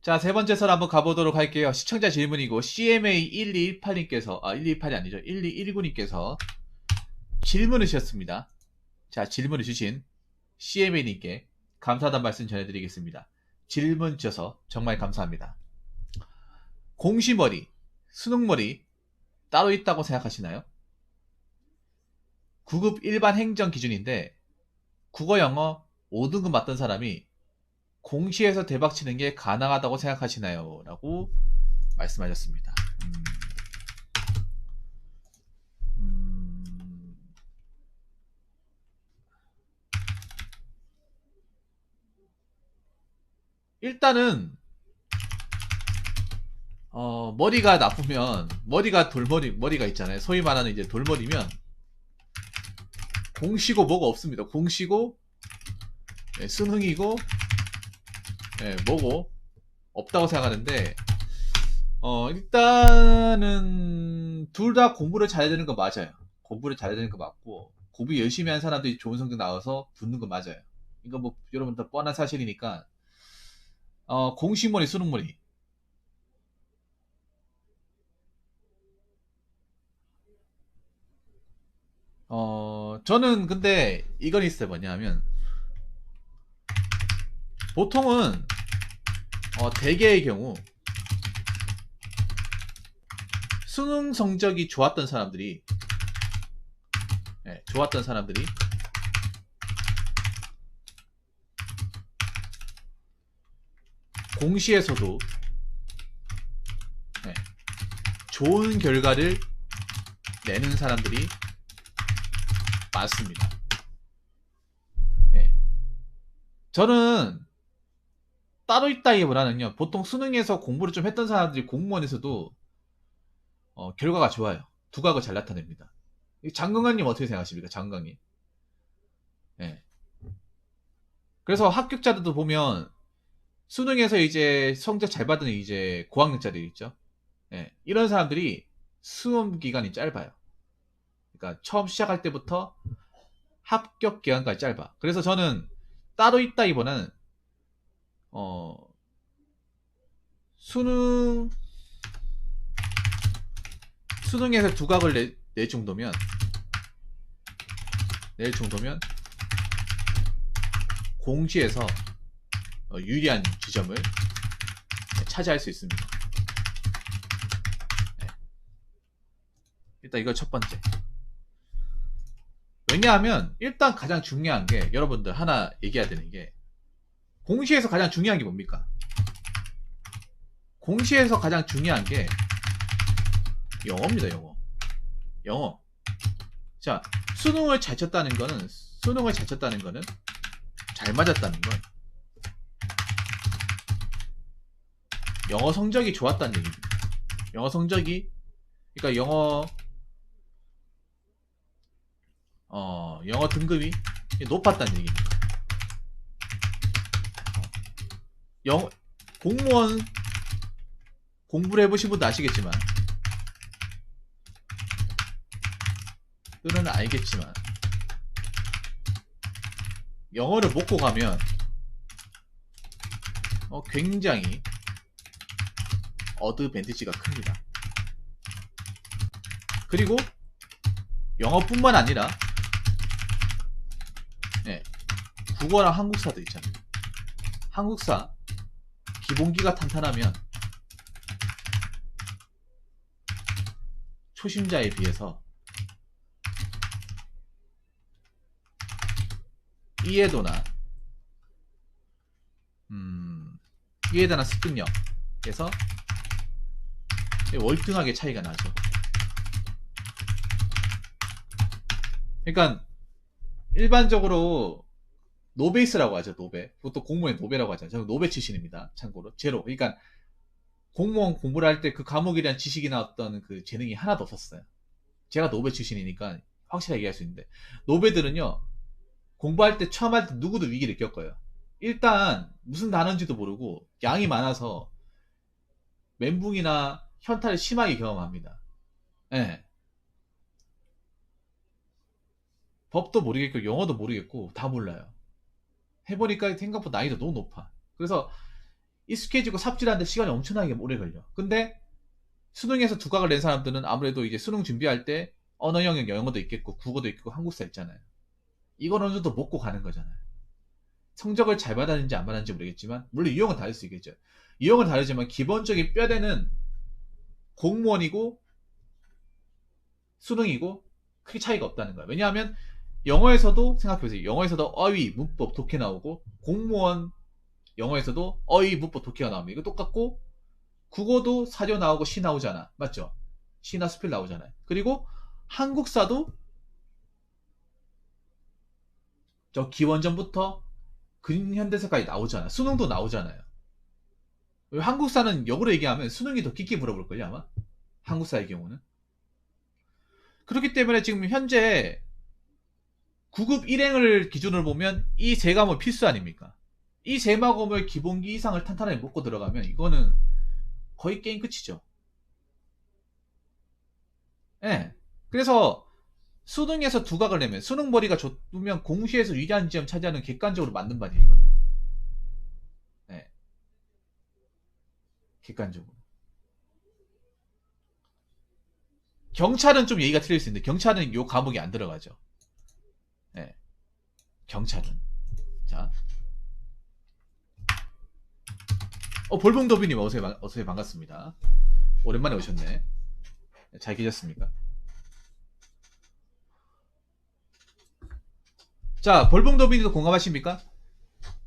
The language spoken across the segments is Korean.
자, 세 번째 설 한번 가보도록 할게요. 시청자 질문이고, CMA1218님께서, 1218이 아니죠. 1219님께서 질문을 주셨습니다. 자, 질문을 주신 CMA님께 감사하다는 말씀 전해드리겠습니다. 질문 주셔서 정말 감사합니다. 공시머리, 수능머리 따로 있다고 생각하시나요? 9급 일반 행정 기준인데, 국어, 영어 5등급 맞던 사람이 공시에서 대박치는 게 가능하다고 생각하시나요? 라고 말씀하셨습니다. 음, 일단은 머리가 나쁘면 머리가 머리가 있잖아요. 소위 말하는 이제 돌머리면 공시고 뭐가 없습니다. 공시고 수능이고 뭐고 없다고 생각하는데 일단은 둘 다 공부를 잘해야 되는 거 맞아요. 공부를 잘해야 되는 거 맞고 공부 열심히 한 사람들이 좋은 성적 나와서 붙는 거 맞아요. 이거 뭐 여러분 다 뻔한 사실이니까 공시머리 수능머리 저는 근데 이건 있어요. 뭐냐면 보통은 대개의 경우 수능 성적이 좋았던 사람들이 공시에서도 네, 좋은 결과를 내는 사람들이 많습니다. 네. 저는 따로 있다기보다는요. 보통 수능에서 공부를 좀 했던 사람들이 공무원에서도 결과가 좋아요. 두각을 잘 나타냅니다. 장건강님 어떻게 생각하십니까? 장건강님. 네. 그래서 합격자들도 보면 수능에서 이제 성적 잘 받은 이제 고학력자들 있죠. 예, 이런 사람들이 수험 기간이 짧아요. 그러니까 처음 시작할 때부터 합격 기간까지 짧아. 그래서 저는 따로 있다기보다는 어, 수능 수능에서 두각을 낼 정도면 공시에서 유리한 지점을 차지할 수 있습니다. 네. 일단 이거 첫 번째. 왜냐하면 일단 가장 중요한 게 여러분들 하나 얘기해야 되는 게 공시에서 가장 중요한 게 뭡니까? 공시에서 가장 중요한 게 영어입니다. 영어. 자, 수능을 잘 쳤다는 거는 잘 맞았다는 건 영어 성적이 좋았다는 얘기입니다. 영어 성적이 그러니까 영어 등급이 높았다는 얘기입니다. 영어 공무원 공부를 해보신 분도 아시겠지만 또는 알겠지만 영어를 먹고 가면 굉장히 어드밴티지가 큽니다. 그리고 영어뿐만 아니라 국어랑 한국사도 있잖아요. 한국사 기본기가 탄탄하면 초심자에 비해서 이해도나 습득력에서 월등하게 차이가 나죠. 그러니까 일반적으로 노베이스라고 하죠. 노베. 그것도 공무원 노베라고 하잖아요. 저는 노베 출신입니다. 참고로 제로. 그러니까 공무원 공부를 할 때 그 과목에 대한 지식이나 어떤 그 재능이 하나도 없었어요. 제가 노베 출신이니까 확실하게 얘기할 수 있는데 노베들은요 공부할 때 처음 할 때 누구도 위기를 겪어요. 일단 무슨 단어인지도 모르고 양이 많아서 멘붕이나 현타를 심하게 경험합니다. 예. 법도 모르겠고 영어도 모르겠고 다 몰라요. 해보니까 생각보다 난이도 너무 높아. 그래서 익숙해지고 삽질하는데 시간이 엄청나게 오래 걸려. 근데 수능에서 두각을 낸 사람들은 아무래도 이제 수능 준비할 때 언어 영역 영어도 있겠고 국어도 있고 한국사 있잖아요. 이건 어느 정도 먹고 가는 거잖아요. 성적을 잘 받았는지 안 받았는지 모르겠지만 물론 유형은 다를 수 있겠죠. 유형은 다르지만 기본적인 뼈대는 공무원이고 수능이고 크게 차이가 없다는 거야. 왜냐하면 영어에서도 생각해보세요. 영어에서도 어휘, 문법, 독해 나오고 공무원 영어에서도 어휘, 문법, 독해가 나옵니다. 이거 똑같고 국어도 사료 나오고 시 나오잖아. 맞죠? 시나 수필 나오잖아요. 그리고 한국사도 저 기원전부터 근현대사까지 나오잖아. 수능도 나오잖아요. 한국사는 역으로 얘기하면 수능이 더 깊게 물어볼걸요, 아마? 한국사의 경우는. 그렇기 때문에 지금 현재 9급 1행을 기준으로 보면 이 세 과목 필수 아닙니까? 이 세 과목을 기본기 이상을 탄탄하게 먹고 들어가면 이거는 거의 게임 끝이죠. 예. 네. 그래서 수능에서 두각을 내면 수능 머리가 좋으면 공시에서 유리한 지점 차지하는 객관적으로 맞는 말이에요, 이거는. 네. 객관적으로. 경찰은 좀 얘기가 틀릴 수 있는데 경찰은 요 과목이 안 들어가죠. 네. 경찰은. 자. 볼봉도비님 어서오세요. 반갑습니다. 오랜만에 오셨네. 잘 계셨습니까? 자, 볼봉도비님도 공감하십니까?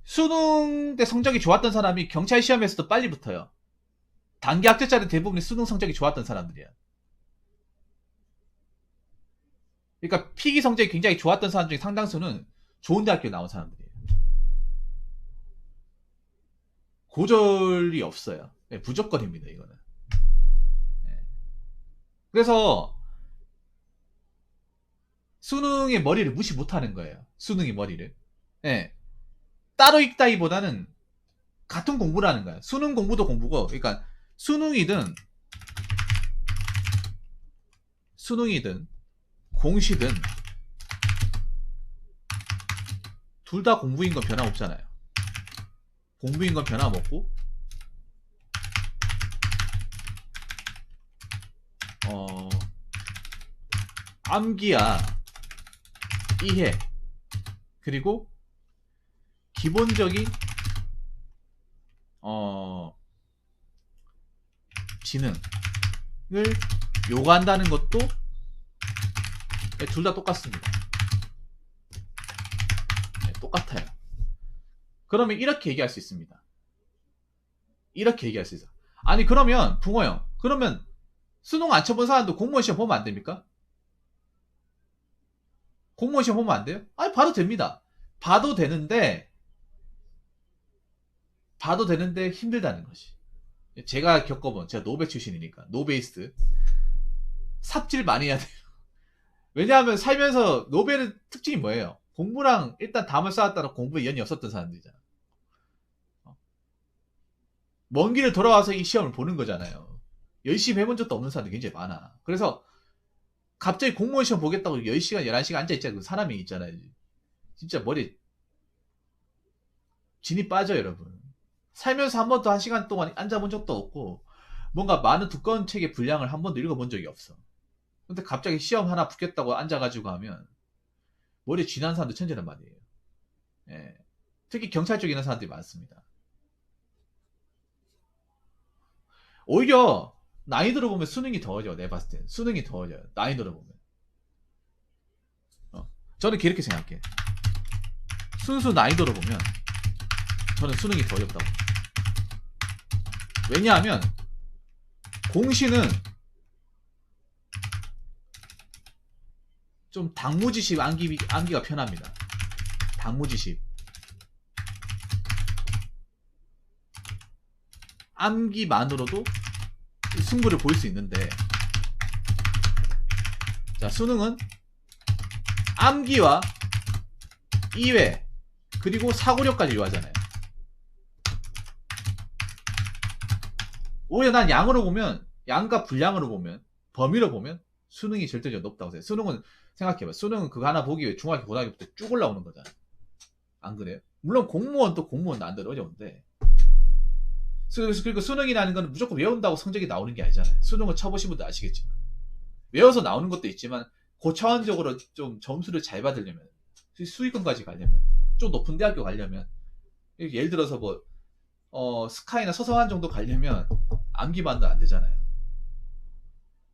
수능 때 성적이 좋았던 사람이 경찰 시험에서도 빨리 붙어요. 단기 합격자는 대부분이 수능 성적이 좋았던 사람들이야. 그러니까 필기 성적이 굉장히 좋았던 사람 중에 상당수는 좋은 대학교에 나온 사람들이에요. 고졸이 없어요. 네, 무조건입니다, 이거는. 네. 그래서 수능의 머리를 무시 못하는 거예요. 수능의 머리를. 네. 따로 읽다기보다는 같은 공부를 하는 거야. 수능 공부도 공부고, 그러니까 수능이든 공시든 둘 다 공부인 건 변함없잖아요. 공부인 건 변함없고 암기야 이해 그리고 기본적인 지능을 요구한다는 것도 둘 다 똑같습니다. 네, 똑같아요. 그러면 이렇게 얘기할 수 있습니다. 이렇게 얘기할 수 있어. 아니 그러면 붕어 형, 그러면 수능 안 쳐본 사람도 공무원 시험 보면 안 됩니까? 공무원 시험 보면 안 돼요? 아니 봐도 됩니다. 봐도 되는데 힘들다는 것이. 제가 겪어본, 제가 노베 출신이니까 노베이스트 삽질 많이 해야 돼요. 왜냐하면 살면서 노베의 특징이 뭐예요? 공부랑 일단 담을 쌓았다는 공부에 연이 없었던 사람들이잖아. 먼 길을 돌아와서 이 시험을 보는 거잖아요. 열심히 해본 적도 없는 사람들이 굉장히 많아. 그래서 갑자기 공무원 시험 보겠다고 10시간, 11시간 앉아있잖아요. 그 사람이 있잖아요. 진짜 머리 진이 빠져, 여러분. 살면서 한 번도 1시간 동안 앉아본 적도 없고 뭔가 많은 두꺼운 책의 분량을 한 번도 읽어본 적이 없어. 근데 갑자기 시험 하나 붙겠다고 앉아가지고 하면 머리에 쥐난 사람들 천재란 말이에요. 예. 특히 경찰 쪽에 있는 사람들이 많습니다. 오히려 난이도로 보면 수능이 더 어려워. 내가 봤을 땐 수능이 더 어려워요. 난이도로 보면. 저는 그렇게 생각해. 순수 난이도로 보면 저는 수능이 더 어렵다고. 왜냐하면 공시는 좀 당무지식 암기가 편합니다. 당무지식 암기만으로도 승부를 볼 수 있는데, 자, 수능은 암기와 이외 그리고 사고력까지 요하잖아요. 오히려 난 양으로 보면, 양과 분량으로 보면, 범위로 보면 수능이 절대적으로 높다고 생각해요. 수능은 생각해봐. 수능은 그거 하나 보기 위해 중학교 고등학교부터 쭉 올라오는 거잖아. 안 그래요? 물론 공무원도 공무원도 안 들 어려운데 그리고 수능이라는 건 무조건 외운다고 성적이 나오는 게 아니잖아요. 수능을 쳐보신 분도 아시겠지만. 외워서 나오는 것도 있지만, 고차원적으로 좀 점수를 잘 받으려면, 수의권까지 가려면, 좀 높은 대학교 가려면, 예를 들어서 뭐, 스카이나 서성한 정도 가려면, 암기만도 안 되잖아요.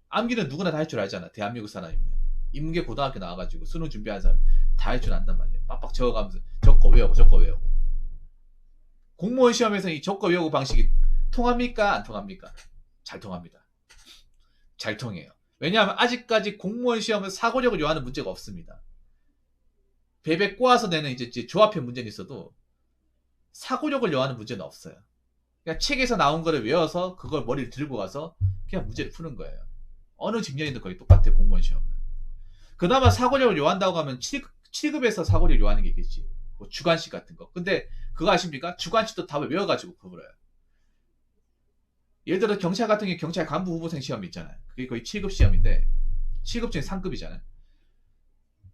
암기는 누구나 다 할 줄 알잖아. 대한민국 사람이면. 인문계 고등학교 나와가지고 수능 준비하는 사람 다 할 줄 안단 말이에요. 빡빡 적어가면서 적고 외우고 적고 외우고. 공무원 시험에서 이 적고 외우고 방식이 통합니까? 안 통합니까? 잘 통합니다. 잘 통해요. 왜냐하면 아직까지 공무원 시험은 사고력을 요하는 문제가 없습니다. 베베 꼬아서 내는 이제 조합형 문제는 있어도 사고력을 요하는 문제는 없어요. 그냥 책에서 나온 거를 외워서 그걸 머리를 들고 가서 그냥 문제를 푸는 거예요. 어느 직렬이든 거의 똑같아요. 공무원 시험은. 그나마 사고력을 요한다고 하면 7급에서 사고력을 요하는 게 있겠지. 뭐 주관식 같은 거. 근데 그거 아십니까? 주관식도 답을 외워가지고 풀어요. 예를 들어 경찰 같은 게 경찰 간부 후보생 시험이 있잖아요. 그게 거의 7급 시험인데 7급 중에 3급이잖아요.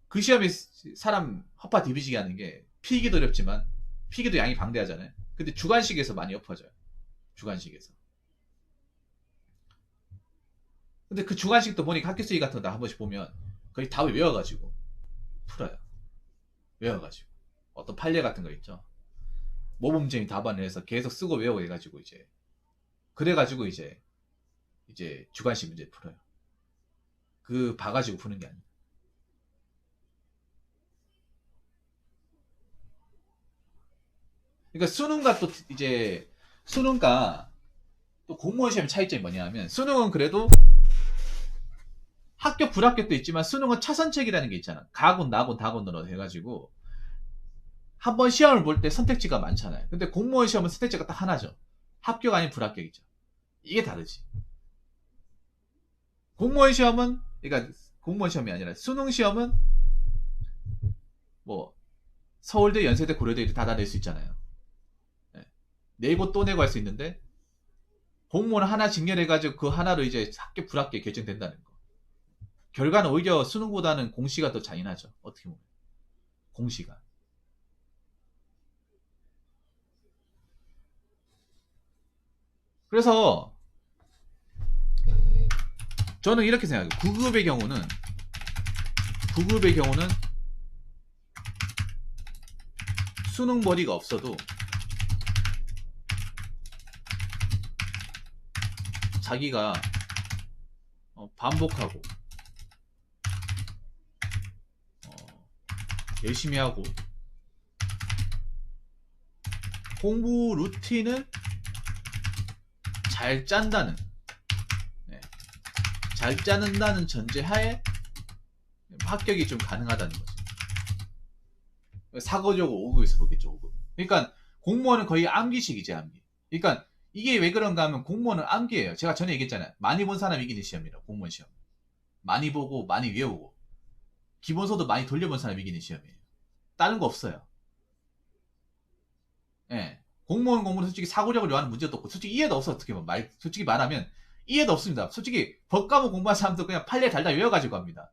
그 시험이 사람 허파 디비지게 하는 게 필기도 어렵지만 필기도 양이 방대하잖아요. 근데 주관식에서 많이 엎어져요. 주관식에서. 근데 그 주관식도 보니까 학교 수기 같은 거 한 번씩 보면 거의 답을 외워가지고 풀어요. 외워가지고. 어떤 판례 같은 거 있죠. 모범적인 답안을 해서 계속 쓰고 외우고 해가지고 그래가지고 이제 주관식 문제 풀어요. 그 봐가지고 푸는 게 아니에요. 그러니까 수능과 또 이제 수능과 또 공무원 시험의 차이점이 뭐냐면 수능은 그래도 합격 불합격도 있지만 수능은 차선책이라는 게 있잖아. 가군 나군 다군으로 해가지고 한 번 시험을 볼 때 선택지가 많잖아요. 근데 공무원 시험은 선택지가 딱 하나죠. 합격 아닌 불합격이죠. 이게 다르지. 공무원 시험은 그러니까 공무원 시험이 아니라 수능 시험은 뭐 서울대, 연세대, 고려대 다 낼 수 있잖아요. 네. 내고 또 내고 할 수 있는데 공무원 하나 직렬해가지고 그 하나로 이제 합격 불합격 결정된다는 거. 결과는 오히려 수능보다는 공시가 더 잔인하죠. 어떻게 보면 공시가. 그래서 저는 이렇게 생각해요. 9급의 경우는 수능 머리가 없어도 자기가 반복하고 열심히 하고 공부 루틴을 잘 짠다는 잘 짜는다는 전제하에 합격이 좀 가능하다는 거죠. 사고적으로 5급에서 보겠죠. 5급. 그러니까 공무원은 거의 암기식이지 암기. 그러니까 이게 왜 그런가 하면 공무원은 암기예요. 제가 전에 얘기했잖아요. 많이 본 사람이 이기는 시험이라고. 공무원 시험. 많이 보고 많이 외우고 기본서도 많이 돌려본 사람이 이기는 시험이에요. 다른 거 없어요. 예. 공무원 솔직히 사고력을 요하는 문제도 없고 솔직히 이해도 없어. 어떻게 보면 솔직히 말하면 이해도 없습니다. 솔직히 법과목 공부한 사람도 그냥 판례 달달 외워가지고 합니다.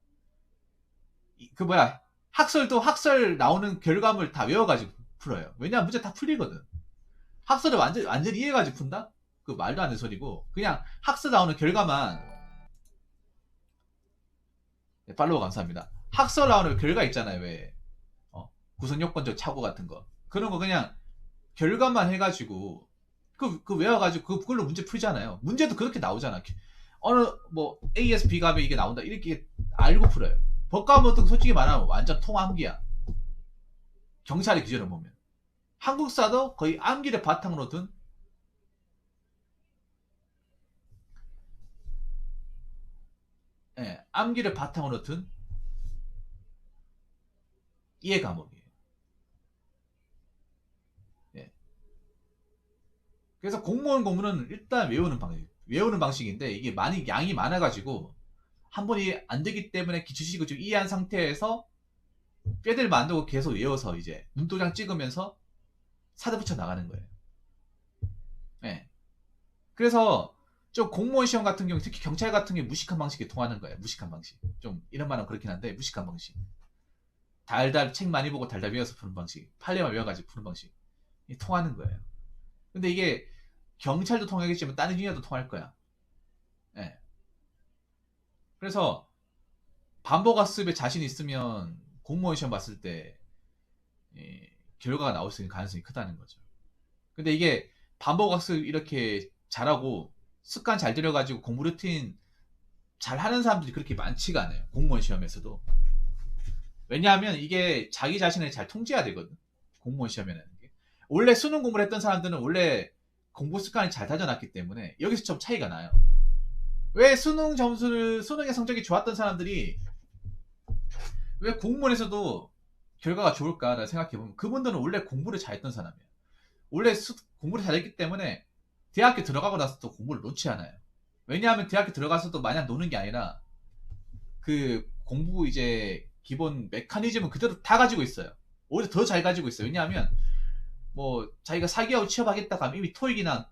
학설도 학설 나오는 결과물 다 외워가지고 풀어요. 왜냐면 문제 다 풀리거든. 학설을 완전히 이해해가지고 푼다? 그 말도 안 되는 소리고 그냥 학설 나오는 결과만. 네, 팔로우 감사합니다. 학설 나오는 결과 있잖아요. 왜 구성요건적 착오 같은 거 그런 거 그냥 결과만 해가지고 그 외워가지고 그걸로 문제 풀잖아요. 문제도 그렇게 나오잖아. 어느 뭐 A에서 B 가면 이게 나온다 이렇게 알고 풀어요. 법과목은 솔직히 말하면 완전 통암기야. 경찰의 기준을 보면 한국사도 거의 암기를 바탕으로 둔 암기를 바탕으로 둔 이해 과목이에요. 예. 그래서 공무원은 일단 외우는 방식인데 이게 양이 많아가지고 한 번이 안 되기 때문에 기초식을 좀 이해한 상태에서 뼈대를 만들고 계속 외워서 이제 눈도장 찍으면서 사드 붙여 나가는 거예요. 네. 그래서 좀 공무원 시험 같은 경우 특히 경찰 같은 경우 무식한 방식이 통하는 거예요. 무식한 방식. 좀 이런 말은 그렇긴 한데 무식한 방식. 달달 책 많이 보고 달달 외워서 푸는 방식. 판례만 외워가지고 푸는 방식이 통하는 거예요. 근데 이게 경찰도 통하겠지만 다른 분야도 통할 거야. 예. 그래서 반복학습에 자신 있으면 공무원 시험 봤을 때 결과가 나올 수 있는 가능성이 크다는 거죠. 근데 이게 반복학습 이렇게 잘하고 습관 잘 들여가지고 공부 루틴 잘 하는 사람들이 그렇게 많지가 않아요. 공무원 시험에서도. 왜냐하면 이게 자기 자신을 잘 통제해야 되거든. 공무원 시험에는. 원래 수능 공부를 했던 사람들은 원래 공부 습관을 잘 다져놨기 때문에 여기서 좀 차이가 나요. 왜 수능의 성적이 좋았던 사람들이 왜 공무원에서도 결과가 좋을까를 생각해보면 그분들은 원래 공부를 잘했던 사람이에요. 원래 공부를 잘했기 때문에 대학교 들어가고 나서도 공부를 놓지 않아요. 왜냐하면 대학교 들어가서도 마냥 노는 게 아니라 그 공부 이제 기본 메커니즘은 그대로 다 가지고 있어요. 오히려 더 잘 가지고 있어요. 왜냐하면 뭐 자기가 4개월 취업하겠다 하면 이미 토익이랑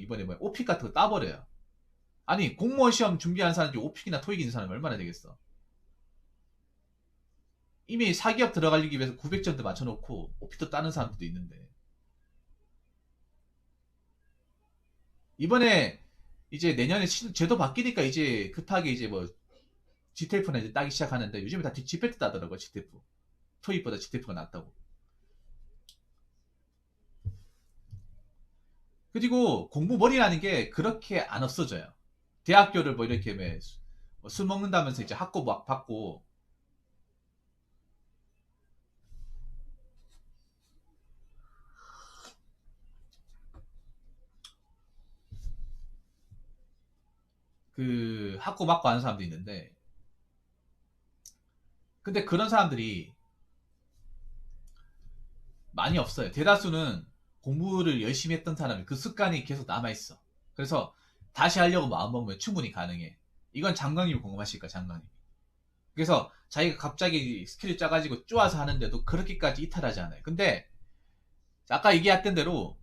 이번에 뭐 오픽 같은 거 따버려요. 아니 공무원 시험 준비하는 사람들이 오픽이나 토익 있는 사람이 얼마나 되겠어. 이미 사기업 들어가기 위해서 900점대 맞춰놓고 오픽도 따는 사람들도 있는데 이번에 이제 내년에 제도 바뀌니까 이제 급하게 이제 뭐 GTF나 이제 따기 시작하는데 요즘에 다 GPT 따더라고. GTF 토익보다 GTF가 낫다고. 그리고 공부머리라는 게 그렇게 안 없어져요. 대학교를 뭐 이렇게 술 먹는다면서 이제 학고 막 받고 그 학고 받고 하는 사람도 있는데 근데 그런 사람들이 많이 없어요. 대다수는 공부를 열심히 했던 사람이 그 습관이 계속 남아있어. 그래서 다시 하려고 마음먹으면 충분히 가능해. 이건 장강님이 공감하실 거야, 장강님. 그래서 자기가 갑자기 스킬을 짜가지고 쪼아서 하는데도 그렇게까지 이탈하지 않아요. 근데 아까 얘기했던 대로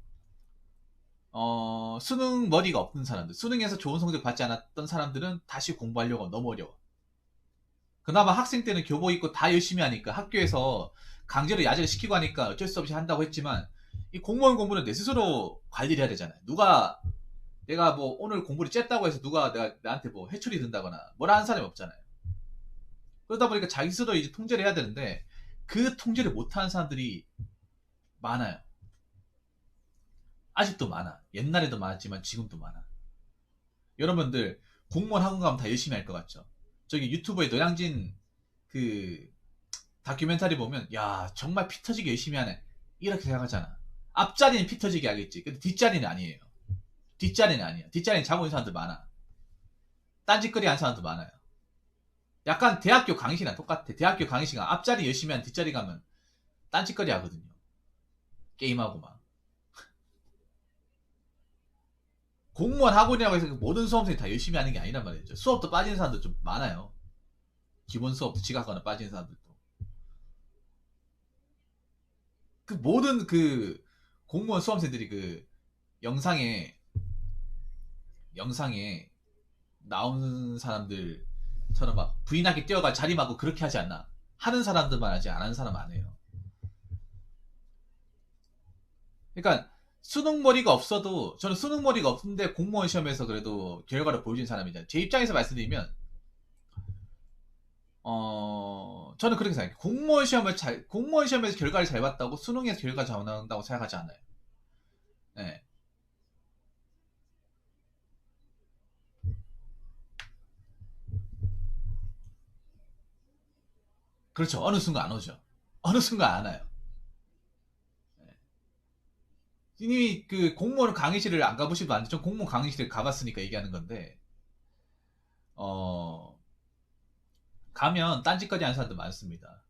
수능 머리가 없는 사람들, 수능에서 좋은 성적 받지 않았던 사람들은 다시 공부하려고 너무 어려워. 그나마 학생 때는 교복 입고 다 열심히 하니까 학교에서 강제로 야제를 시키고 하니까 어쩔 수 없이 한다고 했지만 이 공무원 공부는 내 스스로 관리를 해야 되잖아요. 누가 내가 뭐 오늘 공부를 쨌다고 해서 누가 나한테 뭐 해초리 든다거나 뭐라 하는 사람이 없잖아요. 그러다 보니까 자기 스스로 이제 통제를 해야 되는데 그 통제를 못하는 사람들이 많아요. 아직도 많아. 옛날에도 많았지만 지금도 많아. 여러분들 공무원 학원 가면 다 열심히 할 것 같죠? 저기 유튜브에 노량진 그 다큐멘터리 보면 야 정말 피 터지게 열심히 하네 이렇게 생각하잖아. 앞자리는 피 터지게 하겠지. 근데 뒷자리는 아니에요. 뒷자리는 아니야. 뒷자리는 자고 있는 사람들 많아. 딴짓거리 하는 사람도 많아요. 약간 대학교 강의실이랑 똑같아. 대학교 강의실은 앞자리 열심히 하는 뒷자리 가면 딴짓거리 하거든요. 게임하고 막. 공무원 학원이라고 해서 모든 수험생이 다 열심히 하는 게 아니란 말이죠. 수업도 빠지는 사람도 좀 많아요. 기본 수업도 지각하거나 빠지는 사람들도. 그 모든 그 공무원 수험생들이 그 영상에 영상에 나오는 사람들처럼 막 부인하게 뛰어가 자림하고 그렇게 하지 않나. 하는 사람들만 하지 안 하는 사람 안 해요. 그러니까 수능머리가 없어도 저는 수능머리가 없는데 공무원 시험에서 그래도 결과를 보여준 사람이잖아요. 제 입장에서 말씀드리면 저는 그렇게 생각해요. 공무원 시험에서 결과를 잘 봤다고 수능에서 결과 잘 나온다고 생각하지 않아요. 네. 그렇죠. 어느 순간 안 오죠. 어느 순간 안 와요. 네. 이미 그 공무원 강의실을 안 가보시면 안 돼. 전 공무원 강의실을 가봤으니까 얘기하는 건데, 어, 가면 딴짓거리 하는 사람들 많습니다.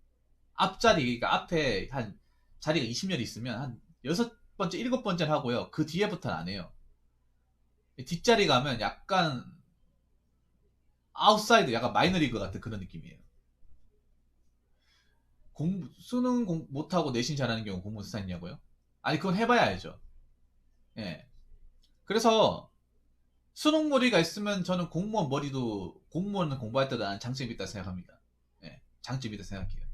앞자리, 그러니까 앞에 한 자리가 20년 있으면 한 여섯 번째, 일곱 번째는 하고요. 그 뒤에부터는 안 해요. 뒷자리 가면 약간 아웃사이드, 약간 마이너리그 같은 그런 느낌이에요. 수능 못하고 내신 잘하는 경우 공무원 수사 있냐고요? 아니, 그건 해봐야 알죠. 예. 그래서 수능 머리가 있으면 저는 공무원 머리도 공무원 공부할 때도 나는 장점이 있다 생각합니다. 예. 장점이 있다 생각해요.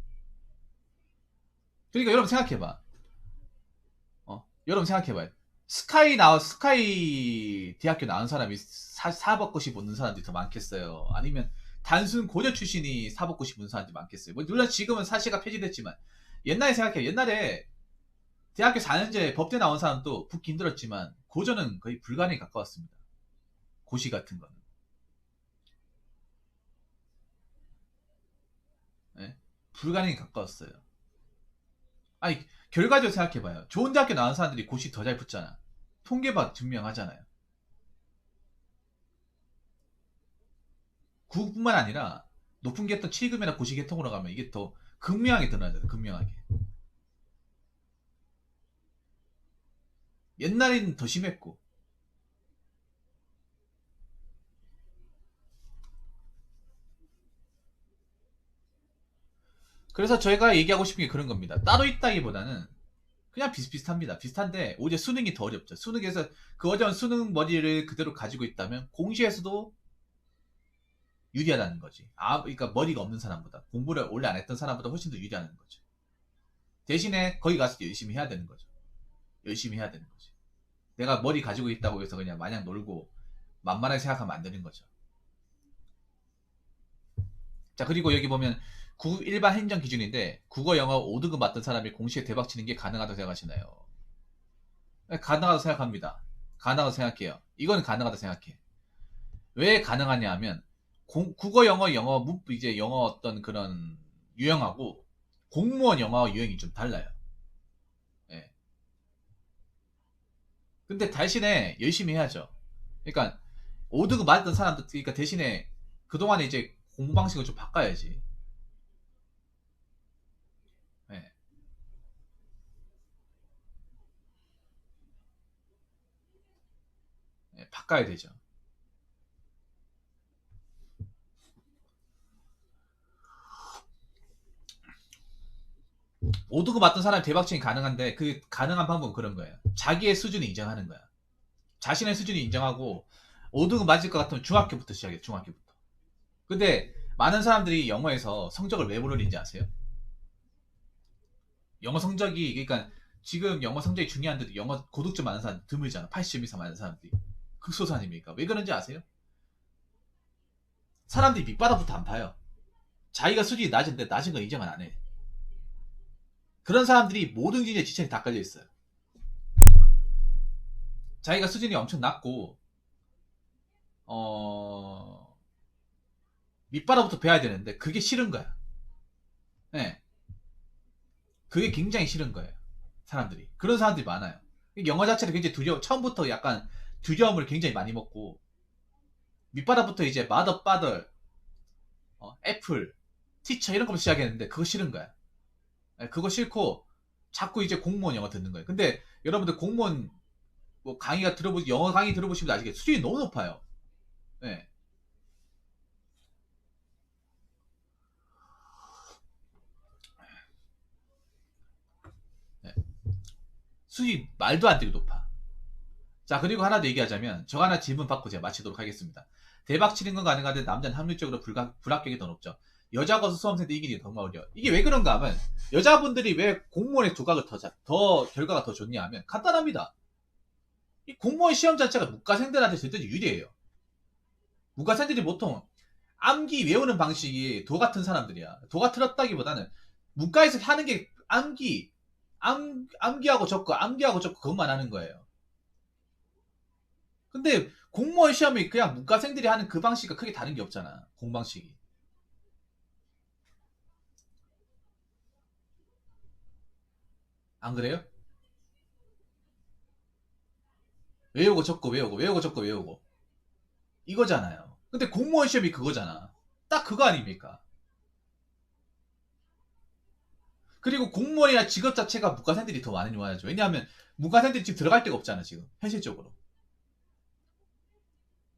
그러니까 여러분 생각해봐. 여러분 생각해봐요. 스카이 대학교 나온 사람이 사법고시 붙는 사람들이 더 많겠어요? 아니면 단순 고려 출신이 사법고시 붙는 사람들이 많겠어요? 뭐, 물론 지금은 사시가 폐지됐지만, 옛날에 생각해요. 옛날에 대학교 4년제 법대 나온 사람도 붙기 힘들었지만, 고전은 거의 불가능에 가까웠습니다. 고시 같은 거는. 예? 불가능에 가까웠어요. 아니, 결과적으로 생각해봐요. 좋은 대학교 나온 사람들이 고시 더 잘 붙잖아. 통계봐 증명하잖아요. 구뿐만 아니라 높은 계통 7급이나 고시 계통으로 가면 이게 더 극명하게 드러나잖아요. 극명하게. 옛날에는 더 심했고. 그래서 저희가 얘기하고 싶은 게 그런 겁니다. 따로 있다기보다는 그냥 비슷비슷합니다. 비슷한데 오히려 수능이 더 어렵죠. 수능에서 그 어려운 수능 머리를 그대로 가지고 있다면 공시에서도 유리하다는 거지. 그러니까 머리가 없는 사람보다 공부를 원래 안 했던 사람보다 훨씬 더 유리하다는 거죠. 대신에 거기 가서 열심히 해야 되는 거죠. 열심히 해야 되는 거지. 내가 머리 가지고 있다고 해서 그냥 마냥 놀고 만만하게 생각하면 안 되는 거죠. 자, 그리고 여기 보면 일반 행정 기준인데 국어, 영어 5등급 맞던 사람이 공시에 대박 치는 게 가능하다고 생각하시나요? 네, 가능하다고 생각합니다. 가능하다고 생각해요. 이건 가능하다고 생각해. 왜 가능하냐 하면 국어, 영어, 이제 영어 어떤 그런 유형하고 공무원 영어 유형이 좀 달라요. 예. 근데 대신에 열심히 해야죠. 그러니까 5등급 맞던 사람들, 그러니까 대신에 그동안에 이제 공부 방식을 좀 바꿔야지. 예. 예, 바꿔야 되죠. 5등급 맞던 사람이 대박칭이 가능한데 그 가능한 방법은 그런 거예요. 자기의 수준을 인정하는 거야. 자신의 수준을 인정하고 5등급 맞을 것 같으면 중학교부터 시작해. 중학교부터. 근데 많은 사람들이 영어에서 성적을 왜 모르는지 아세요? 영어 성적이 그러니까 지금 영어 성적이 중요한데도 영어 고득점 많은 사람 드물잖아. 80점 이상 많은 사람들이. 극소수 아닙니까? 왜 그런지 아세요? 사람들이 밑바닥부터 안 봐요. 자기가 수준이 낮은데 낮은 거 인정을 안 해. 그런 사람들이 모든 기준에 지천이 다 깔려 있어요. 자기가 수준이 엄청 낮고 어 밑바닥부터 배워야 되는데 그게 싫은 거야. 네. 그게 굉장히 싫은 거예요. 사람들이. 그런 사람들이 많아요. 영어 자체를 굉장히 처음부터 약간 두려움을 굉장히 많이 먹고 밑바닥부터 이제 마더 바들 애플 티처 이런 거부터 시작했는데 그거 싫은 거야. 네, 그거 싫고 자꾸 이제 공무원 영어 듣는 거예요. 근데 여러분들 공무원 뭐 강의가 영어 강의 들어보시면 아시겠 수준이 너무 높아요. 네. 네. 수준이 말도 안 되게 높아. 자, 그리고 하나 더 얘기하자면, 저 하나 질문 받고 제가 마치도록 하겠습니다. 대박 치는 건 가능한데 남자는 확률적으로 불합격이 더 높죠. 여자고서 수험생들 이기기 너무 어려워. 이게 왜 그런가 하면, 여자분들이 왜 공무원의 두각을 더 결과가 더 좋냐 하면, 간단합니다. 이 공무원 시험 자체가 문과생들한테 절대 유리해요. 문과생들이 보통 암기 외우는 방식이 도 같은 사람들이야. 도가 틀었다기보다는 문과에서 하는 게 암기하고 적고, 암기하고 적고 그것만 하는 거예요. 근데 공무원 시험이 그냥 문과생들이 하는 그 방식과 크게 다른 게 없잖아. 공방식이. 안 그래요? 외우고 적고 외우고 외우고 적고 외우고 이거잖아요. 근데 공무원 시험이 그거잖아. 딱 그거 아닙니까? 그리고 공무원이나 직업 자체가 문과생들이 더 많이 좋아하죠. 왜냐하면 문과생들이 지금 들어갈 데가 없잖아. 지금 현실적으로.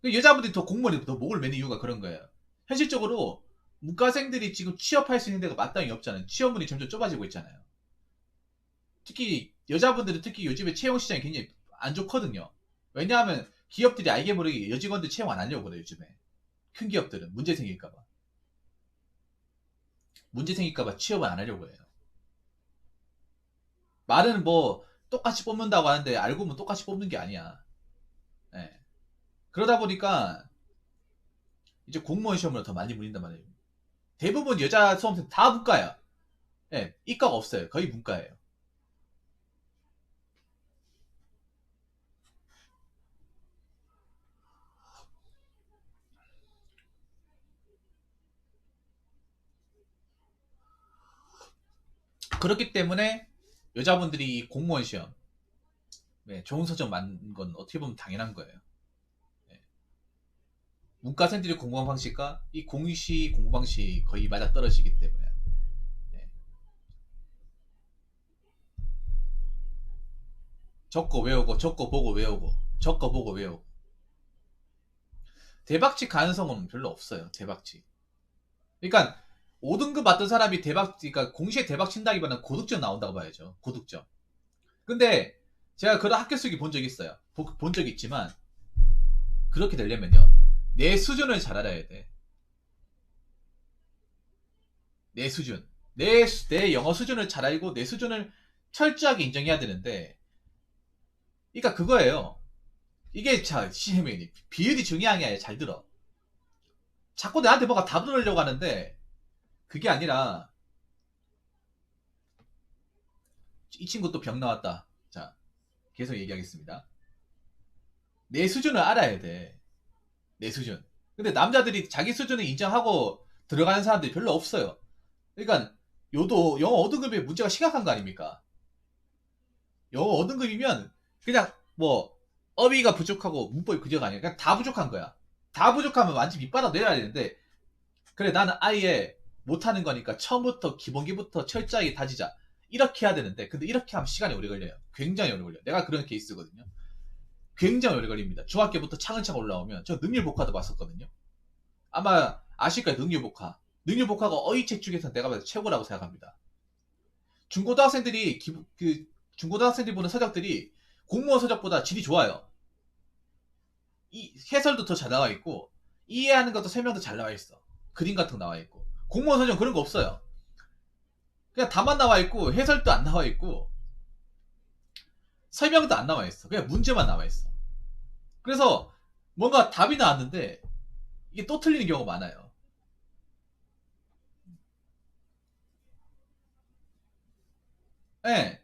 여자분들이 더 공무원이 더 목을 매는 이유가 그런 거예요. 현실적으로 문과생들이 지금 취업할 수 있는 데가 마땅히 없잖아요. 취업문이 점점 좁아지고 있잖아요. 특히 여자분들은 특히 요즘에 채용 시장이 굉장히 안 좋거든요. 왜냐하면 기업들이 알게 모르게 여직원들 채용 안 하려고 그래 요즘에. 큰 기업들은 문제 생길까봐. 문제 생길까봐 취업을 안 하려고 해요. 말은 뭐 똑같이 뽑는다고 하는데 알고 보면 똑같이 뽑는 게 아니야. 예. 그러다 보니까 이제 공무원 시험으로 더 많이 물린단 말이에요. 대부분 여자 수험생 다 문과야. 예, 이과가 없어요. 거의 문과예요. 그렇기 때문에 여자분들이 이 공무원 시험, 네, 좋은 성적 맞는 건 어떻게 보면 당연한 거예요. 네. 문과생들이 공부한 방식과 이 공시 공부 방식이 거의 맞아 떨어지기 때문에. 네. 적고 외우고, 적고 보고 외우고, 적고 보고 외우고. 대박치 가능성은 별로 없어요. 대박치. 그러니까 5등급 맞던 사람이 그러니까 공시에 대박 친다기보다는 고득점 나온다고 봐야죠. 고득점. 근데 제가 그런 학교 수기 본 적 있어요. 본 적 있지만 그렇게 되려면요. 내 수준을 잘 알아야 돼. 내 수준. 내 영어 수준을 잘 알고 내 수준을 철저하게 인정해야 되는데, 그러니까 그거예요. 이게 자, 시혜민이 비율이 중요한 게 아니라 잘 들어. 자꾸 나한테 뭐가 답을 하려고 하는데 그게 아니라 이 친구 또 병 나왔다. 자, 계속 얘기하겠습니다. 내 수준을 알아야 돼. 내 수준. 근데 남자들이 자기 수준을 인정하고 들어가는 사람들이 별로 없어요. 그러니까 요도 영어 5등급의 문제가 심각한 거 아닙니까? 영어 5등급이면 그냥 뭐 어휘가 부족하고 문법이 부족가 아니야. 그냥 다 부족한 거야. 다 부족하면 완전 밑바닥 내려야 되는데, 그래 나는 아예 못하는 거니까 처음부터 기본기부터 철저하게 다지자. 이렇게 해야 되는데, 근데 이렇게 하면 시간이 오래 걸려요. 굉장히 오래 걸려요. 내가 그런 케이스거든요. 굉장히 오래 걸립니다. 중학교부터 차근차근 올라오면 저 능률복화도 봤었거든요. 아마 아실 거예요. 능률복화. 능률복화가 어휘책 중에서 내가 봐도 최고라고 생각합니다. 중고등학생들이 중고등학생들이 보는 서적들이 공무원 서적보다 질이 좋아요. 이 해설도 더 잘 나와 있고 이해하는 것도 설명도 잘 나와 있어. 그림 같은 거 나와 있고. 공무원 서적 그런 거 없어요. 그냥 답만 나와 있고 해설도 안 나와 있고 설명도 안 나와 있어. 그냥 문제만 나와 있어. 그래서 뭔가 답이 나왔는데 이게 또 틀리는 경우가 많아요. 예. 네.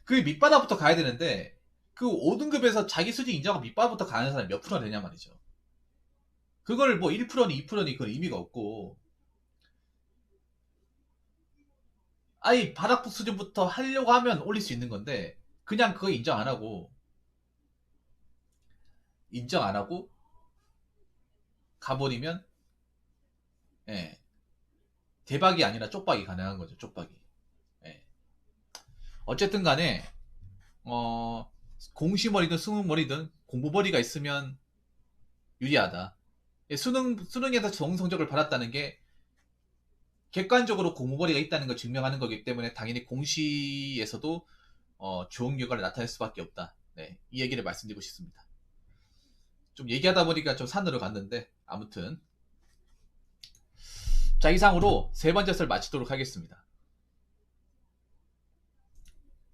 그 밑바닥부터 가야 되는데 그 5등급에서 자기 수준 인정하고 밑바닥부터 가는 사람이 몇 프로나 되냐 말이죠. 그걸 뭐 1%니 2%니 그건 의미가 없고, 아예 바닥 수준부터 하려고 하면 올릴 수 있는 건데 그냥 그거 인정 안 하고 가버리면, 예, 대박이 아니라 쪽박이 가능한 거죠. 쪽박이. 예. 어쨌든 간에 공시머리든 수능머리든 공부머리가 있으면 유리하다. 예, 수능에서 좋은 성적을 받았다는 게 객관적으로 공부머리가 있다는 걸 증명하는 거기 때문에 당연히 공시에서도 좋은 결과를 나타낼 수밖에 없다. 네, 이 얘기를 말씀드리고 싶습니다. 좀 얘기하다 보니까 좀 산으로 갔는데, 아무튼 자, 이상으로 세 번째 썰 마치도록 하겠습니다.